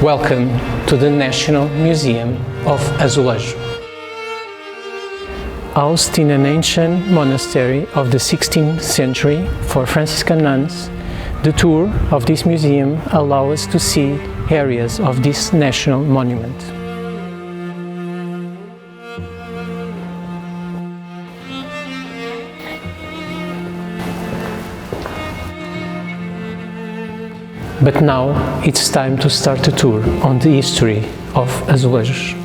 Welcome to the National Museum of Azulejo. Housed in an ancient monastery of the 16th century for Franciscan nuns, the tour of this museum allows us to see areas of this national monument. But now it's time to start a tour on the history of Azulejo.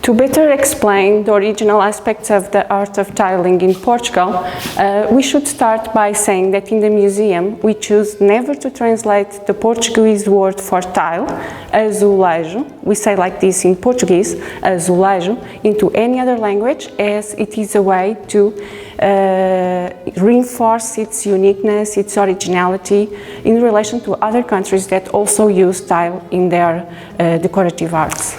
To better explain the original aspects of the art of tiling in Portugal, we should start by saying that in the museum we choose never to translate the Portuguese word for tile, azulejo, we say like this in Portuguese, azulejo, into any other language, as it is a way to reinforce its uniqueness, its originality in relation to other countries that also use tile in their decorative arts.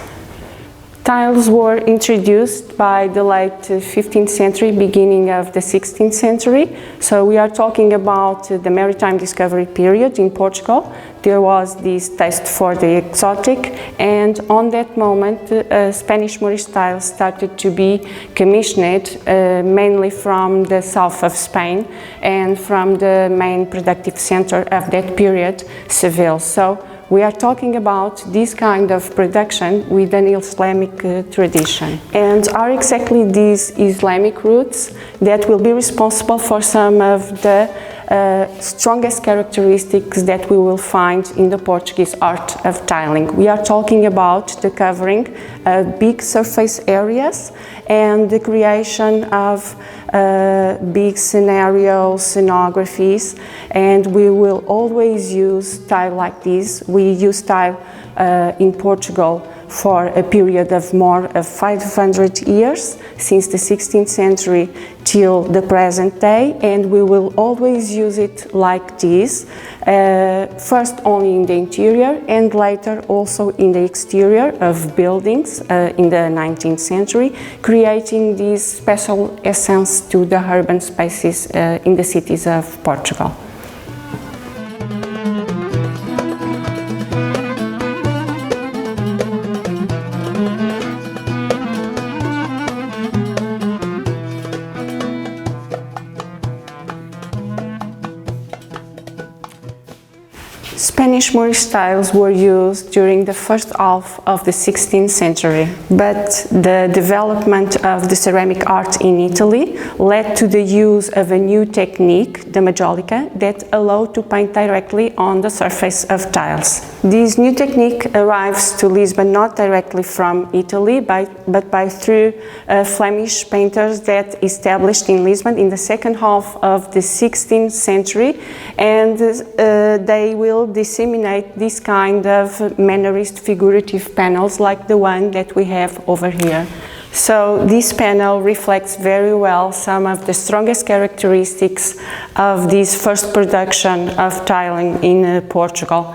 Tiles were introduced by the late 15th century, beginning of the 16th century. So we are talking about the maritime discovery period in Portugal. There was this taste for the exotic, and on that moment Spanish Moorish tiles started to be commissioned mainly from the south of Spain and from the main productive center of that period, Seville. So we are talking about this kind of production with an Islamic tradition. And are exactly these Islamic roots that will be responsible for some of the strongest characteristics that we will find in the Portuguese art of tiling. We are talking about the covering of big surface areas and the creation of big scenarios, scenographies, and we will always use tile like this. We use tile in Portugal for a period of more of 500 years, since the 16th century till the present day, and we will always use it like this, first only in the interior and later also in the exterior of buildings in the 19th century, creating this special essence to the urban spaces in the cities of Portugal. Spanish Moorish tiles were used during the first half of the 16th century, but the development of the ceramic art in Italy led to the use of a new technique, the majolica, that allowed to paint directly on the surface of tiles. This new technique arrives to Lisbon not directly from Italy, but through Flemish painters that established in Lisbon in the second half of the 16th century, and they will disseminate this kind of mannerist figurative panels like the one that we have over here. So this panel reflects very well some of the strongest characteristics of this first production of tiling in Portugal.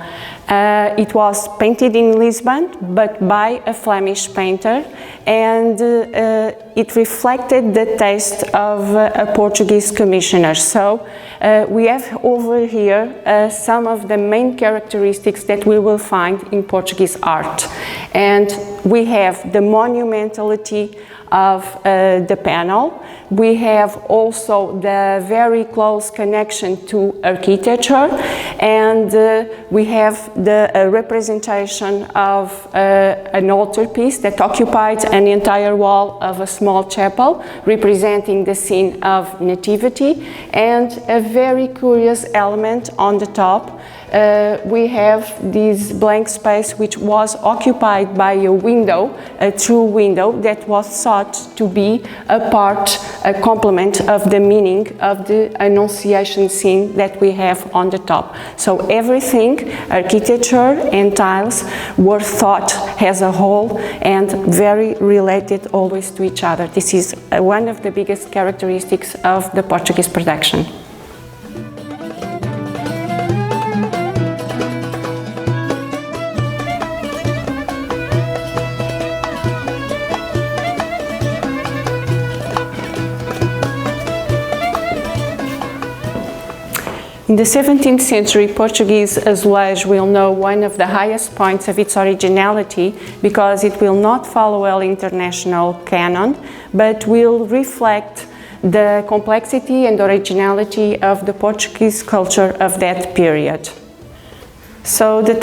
It was painted in Lisbon, but by a Flemish painter, and it reflected the taste of a Portuguese commissioner. So we have over here some of the main characteristics that we will find in Portuguese art. And we have the monumentality of the panel. We have also the very close connection to architecture, and we have the representation of an altarpiece that occupied an entire wall of a small chapel, representing the scene of Nativity, and a very curious element on the top. We have this blank space which was occupied by a window, a true window that was thought to be a complement of the meaning of the Annunciation scene that we have on the top. So everything, architecture and tiles, were thought as a whole and very related always to each other. This is one of the biggest characteristics of the Portuguese production. In the 17th century, Portuguese azulejo will know one of the highest points of its originality because it will not follow an international canon, but will reflect the complexity and originality of the Portuguese culture of that period. So the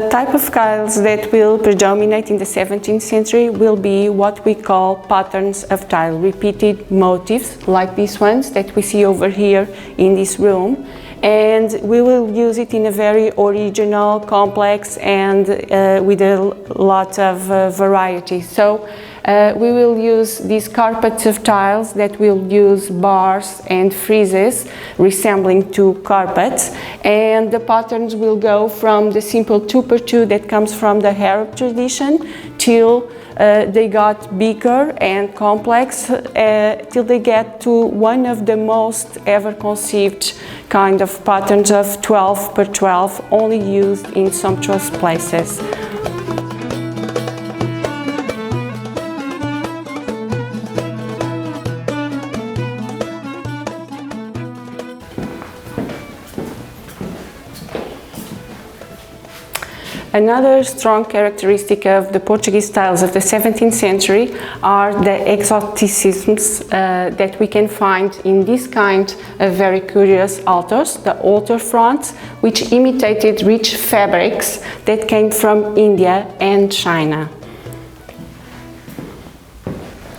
type of tiles that will predominate in the 17th century will be what we call patterns of tile, repeated motifs like these ones that we see over here in this room. And we will use it in a very original, complex, and with a lot of variety. So we will use these carpets of tiles that will use bars and friezes resembling to carpets, and the patterns will go from the simple 2x2 that comes from the Arab tradition till they got bigger and complex till they get to one of the most ever conceived kind of patterns of 12x12, only used in sumptuous places. Another strong characteristic of the Portuguese tiles of the 17th century are the exoticisms that we can find in this kind of very curious altars, the altar fronts, which imitated rich fabrics that came from India and China.